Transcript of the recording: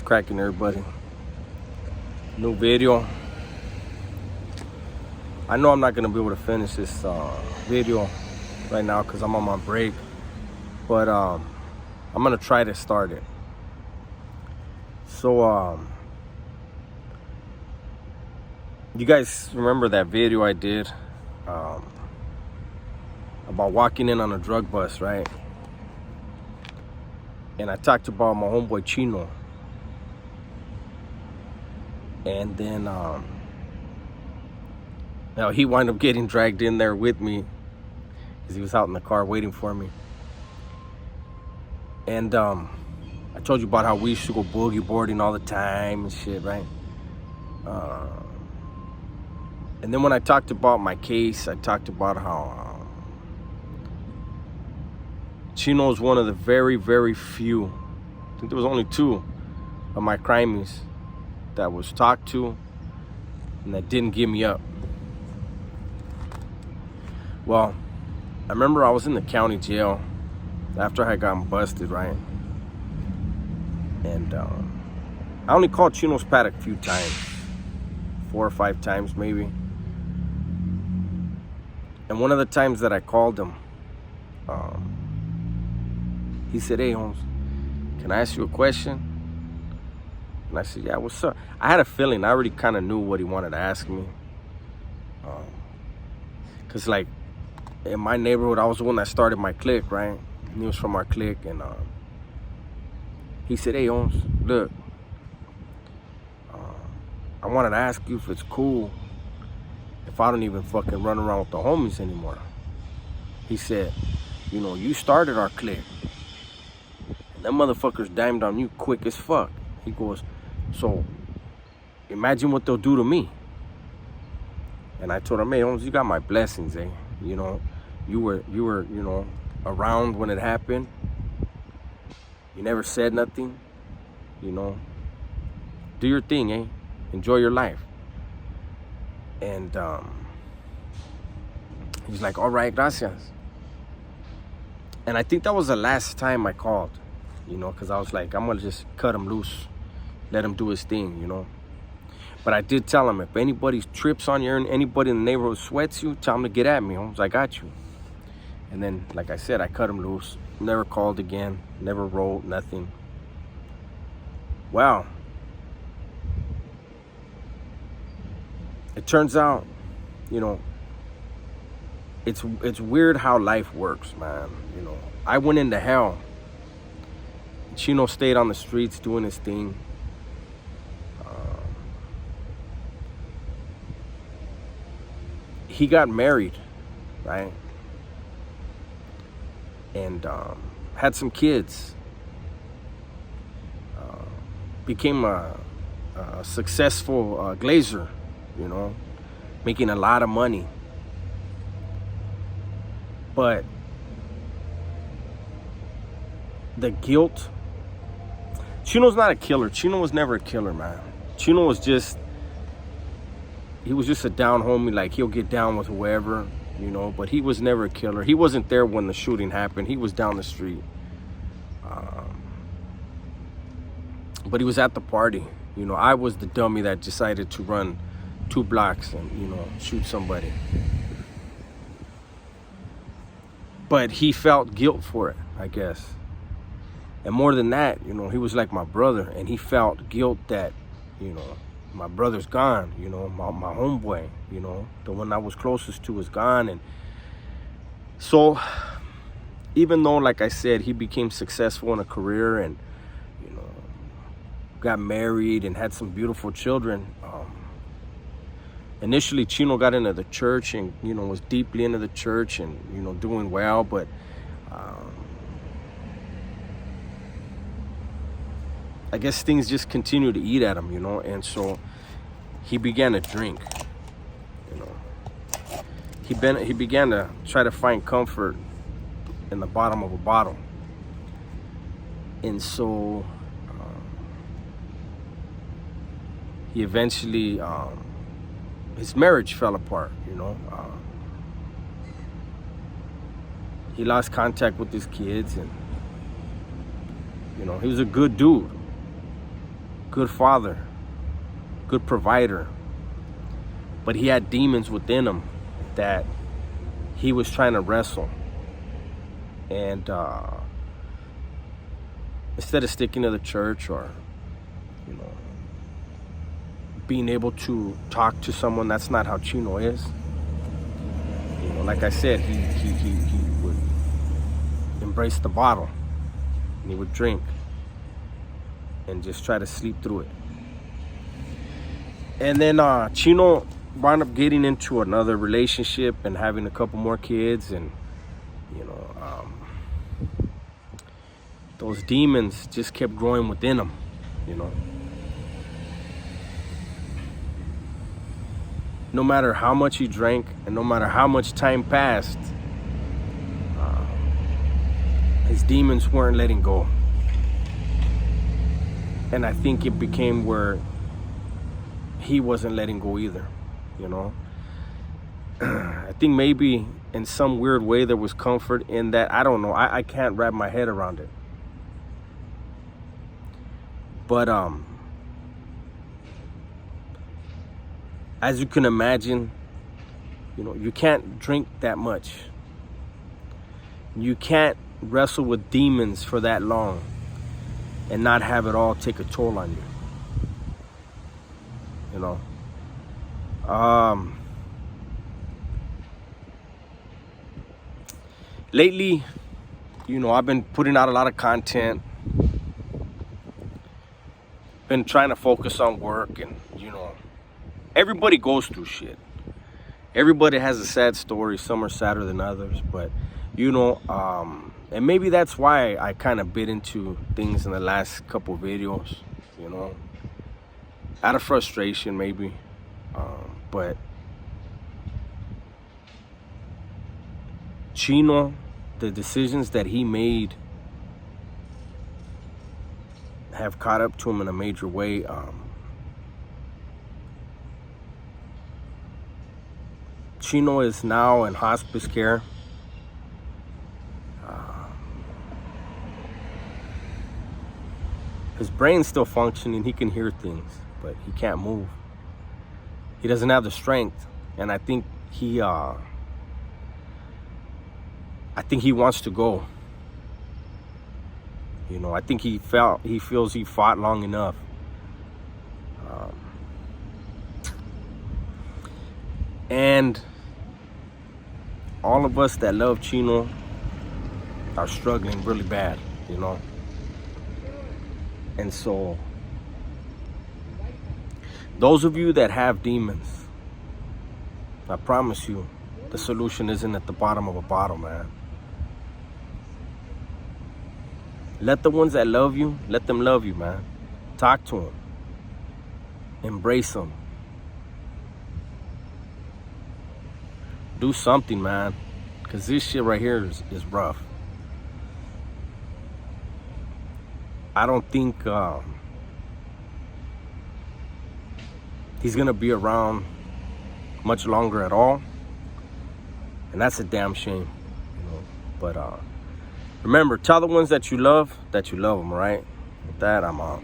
What's cracking, everybody? New video. I know I'm not gonna be able to finish this video right now because I'm on my break, but I'm gonna try to start it. So you guys remember that video I did about walking in on a drug bus, right? And I talked about my homeboy Chino. And then he wound up getting dragged in there with me because he was out in the car waiting for me. And I told you about how we used to go boogie boarding all the time and shit, right? And then when I talked about my case, I talked about how Chino is one of the very, very few, I think there was only 2 of my crimies that was talked to and that didn't give me up. Well, I remember I was in the county jail after I got busted, right? And I only called Chino's pad a few times, 4 or 5 times maybe. And one of the times that I called him, he said, "Hey, Holmes, can I ask you a question?" And I said, "Yeah, what's up?" I had a feeling. I already kind of knew what he wanted to ask me. Because, like, in my neighborhood, I was the one that started my clique, right? He was from our clique. And he said, "Hey, Holmes, look, I wanted to ask you if it's cool if I don't even fucking run around with the homies anymore." He said, "You know, you started our clique. And them motherfuckers dimed on you quick as fuck." He goes, "So imagine what they'll do to me." And I told him, "Hey, Holmes, you got my blessings, eh? You know, you were, you know, around when it happened. You never said nothing. You know, do your thing, eh? Enjoy your life." And he's like, "All right, gracias." And I think that was the last time I called, you know, because I was like, I'm gonna just cut him loose, let him do his thing, you know. But I did tell him, if anybody trips on you and anybody in the neighborhood sweats you, tell him to get at me, Holmes. I got you. And then, like I said, I cut him loose. Never called again. Never wrote, nothing. Wow. It turns out, you know, it's weird how life works, man. You know, I went into hell. Chino stayed on the streets doing his thing. He got married, right? And had some kids. Became a successful glazer, you know, making a lot of money. But the guilt, Chino's not a killer. Chino was never a killer, man. Chino was just, he was just a down homie. Like, he'll get down with whoever, you know, but he was never a killer. He wasn't there when the shooting happened. He was down the street. But he was at the party. You know, I was the dummy that decided to run 2 blocks and, you know, shoot somebody. But he felt guilt for it, I guess. And more than that, you know, he was like my brother, and he felt guilt that, you know, my brother's gone, you know, my homeboy, you know, the one I was closest to is gone. And so, even though, like I said, he became successful in a career and, you know, got married and had some beautiful children, initially Chino got into the church and, you know, was deeply into the church and, you know, doing well, but I guess things just continued to eat at him, you know, and so he began to drink, you know. He began to try to find comfort in the bottom of a bottle. And so he eventually, his marriage fell apart, you know. He lost contact with his kids, and, you know, he was a good dude. good father, good provider. But he had demons within him that he was trying to wrestle. And instead of sticking to the church or, you know, being able to talk to someone, that's not how Chino is. You know, like I said, he would embrace the bottle and he would drink and just try to sleep through it. And then Chino wound up getting into another relationship and having a couple more kids, and you know, those demons just kept growing within him, you know. No matter how much he drank and no matter how much time passed, his demons weren't letting go. And I think it became where he wasn't letting go either, you know. I think maybe in some weird way there was comfort in that. I don't know. I can't wrap my head around it. But as you can imagine, you know, you can't drink that much. You can't wrestle with demons for that long and not have it all take a toll on you. You know. Lately, you know, I've been putting out a lot of content. Been trying to focus on work, and you know, everybody goes through shit. Everybody has a sad story. Some are sadder than others, but you know, and maybe that's why I kind of bit into things in the last couple videos, you know, out of frustration maybe, but Chino, the decisions that he made have caught up to him in a major way. Chino is now in hospice care. His brain's still functioning. He can hear things, but he can't move. He doesn't have the strength, and I think he wants to go. You know, I think he feels he fought long enough. And all of us that love Chino are struggling really bad, you know. And so, those of you that have demons, I promise you, the solution isn't at the bottom of a bottle, man. Let the ones that love you, let them love you, man. Talk to them. Embrace them. Do something, man. Because this shit right here is rough. I don't think he's going to be around much longer at all. And that's a damn shame. You know? But remember, tell the ones that you love them, all right? With that, I'm out.